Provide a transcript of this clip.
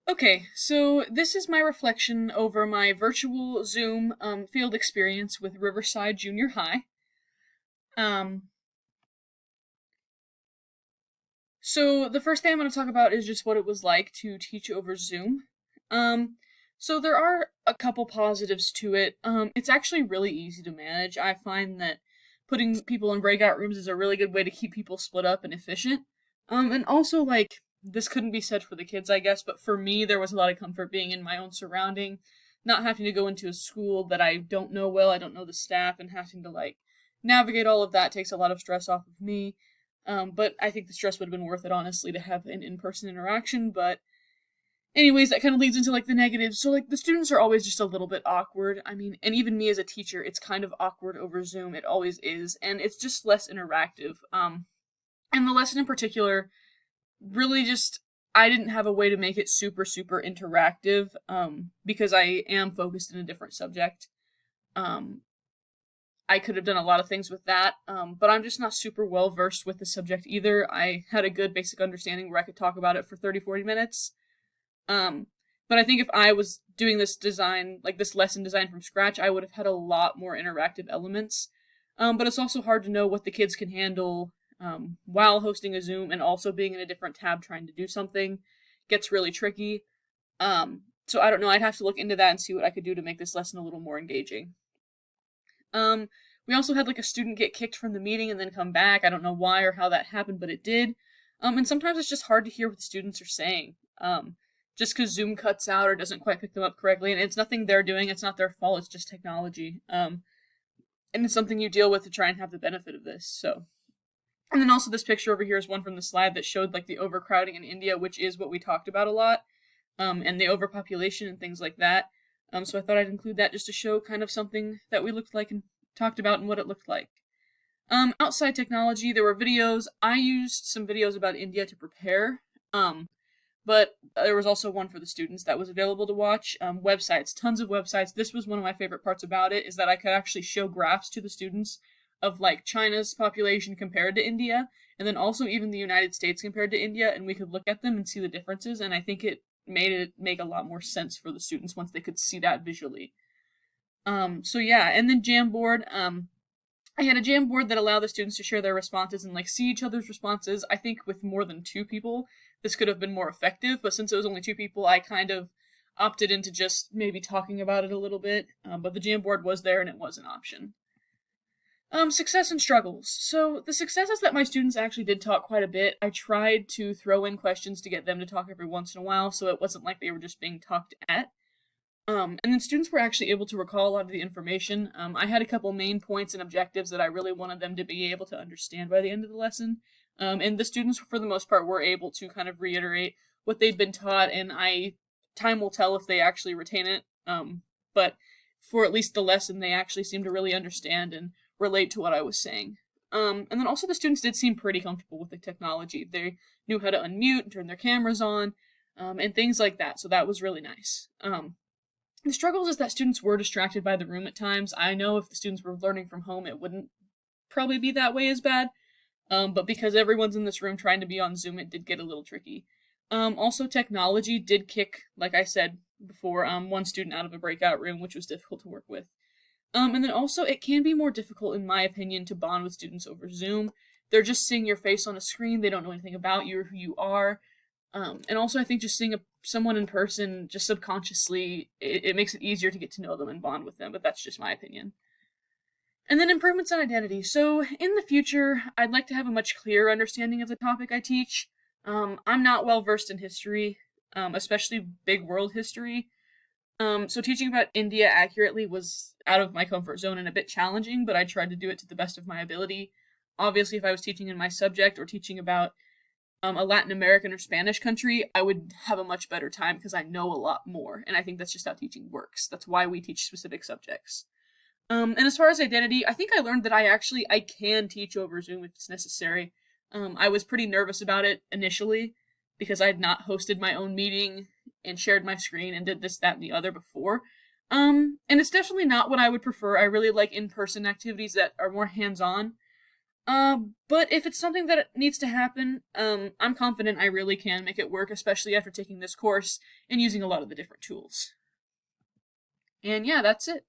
Okay, so this is my reflection over my virtual Zoom field experience with Riverside Junior High. Um, so the first thing I'm going to talk about is just what it was like to teach over Zoom. Um, so there are a couple positives to it. It's actually really easy to manage. I find that putting people in breakout rooms is a really good way to keep people split up and efficient. And also like this couldn't be said for the kids, I guess, but for me there was a lot of comfort being in my own surrounding, not having to go into a school that I don't know well, I don't know the staff, and having to like navigate all of that takes a lot of stress off of me. But I think the stress would have been worth it, honestly, to have an in-person interaction. But anyways, that kind of leads into like the negatives. So like the students are always just a little bit awkward. I mean, and even me as a teacher, it's kind of awkward over Zoom. It always is, and it's just less interactive. And the lesson in particular really just I didn't have a way to make it super interactive because I am focused in a different subject. Um, I could have done a lot of things with that, but I'm just not super well versed with the subject either. I had a good basic understanding where I could talk about it for 30, 40 minutes. Um, but I think if I was doing this design, like this lesson design from scratch, I would have had a lot more interactive elements. But it's also hard to know what the kids can handle while hosting a Zoom and also being in a different tab trying to do something gets really tricky. So I don't know. I'd have to look into that and see what I could do to make this lesson a little more engaging. Um, we also had like a student get kicked from the meeting and then come back. I don't know why or how that happened, but it did. And sometimes it's just hard to hear what the students are saying. Just because Zoom cuts out or doesn't quite pick them up correctly, and it's nothing they're doing. It's not their fault. It's just technology. And it's something you deal with to try and have the benefit of this. So, and then also this picture over here is one from the slide that showed like the overcrowding in India, which is what we talked about a lot, and the overpopulation and things like that. So I thought I'd include that just to show kind of something that we looked like and talked about and what it looked like. Outside technology, there were videos. I used some videos about India to prepare, but there was also one for the students that was available to watch. Websites, tons of websites. This was one of my favorite parts about it, is that I could actually show graphs to the students of like China's population compared to India, and then also even the United States compared to India, and we could look at them and see the differences, and I think it made it make a lot more sense for the students once they could see that visually. So yeah, and then Jamboard. I had a Jamboard that allowed the students to share their responses and like see each other's responses. I think with more than two people, this could have been more effective, but since it was only two people, I kind of opted into just maybe talking about it a little bit. But the Jamboard was there and it was an option. Success and struggles. So the success is that my students actually did talk quite a bit. I tried to throw in questions to get them to talk every once in a while, so it wasn't like they were just being talked at. And then students were actually able to recall a lot of the information. I had a couple main points and objectives that I really wanted them to be able to understand by the end of the lesson. And the students, for the most part, were able to kind of reiterate what they'd been taught, and time will tell if they actually retain it. But for at least the lesson, they actually seemed to really understand and relate to what I was saying. And then also the students did seem pretty comfortable with the technology. They knew how to unmute and turn their cameras on, and things like that. So that was really nice. The struggles is that students were distracted by the room at times. I know if the students were learning from home, it wouldn't probably be that way as bad. But because everyone's in this room trying to be on Zoom, it did get a little tricky. Also, technology did kick, like I said before, one student out of a breakout room, which was difficult to work with. And then also, it can be more difficult, in my opinion, to bond with students over Zoom. They're just seeing your face on a screen. They don't know anything about you or who you are. And also, I think just seeing someone in person, just subconsciously, it makes it easier to get to know them and bond with them. But that's just my opinion. And then improvements in identity. So in the future, I'd like to have a much clearer understanding of the topic I teach. I'm not well versed in history, especially big world history. So teaching about India accurately was out of my comfort zone and a bit challenging, but I tried to do it to the best of my ability. Obviously, if I was teaching in my subject or teaching about a Latin American or Spanish country, I would have a much better time because I know a lot more, and I think that's just how teaching works. That's why we teach specific subjects. And as far as identity, I think I learned that I can teach over Zoom if it's necessary. I was pretty nervous about it initially because I had not hosted my own meeting and shared my screen and did this, that, and the other before. And it's definitely not what I would prefer. I really like in-person activities that are more hands-on. But if it's something that needs to happen, I'm confident I really can make it work, especially after taking this course and using a lot of the different tools. And yeah, that's it.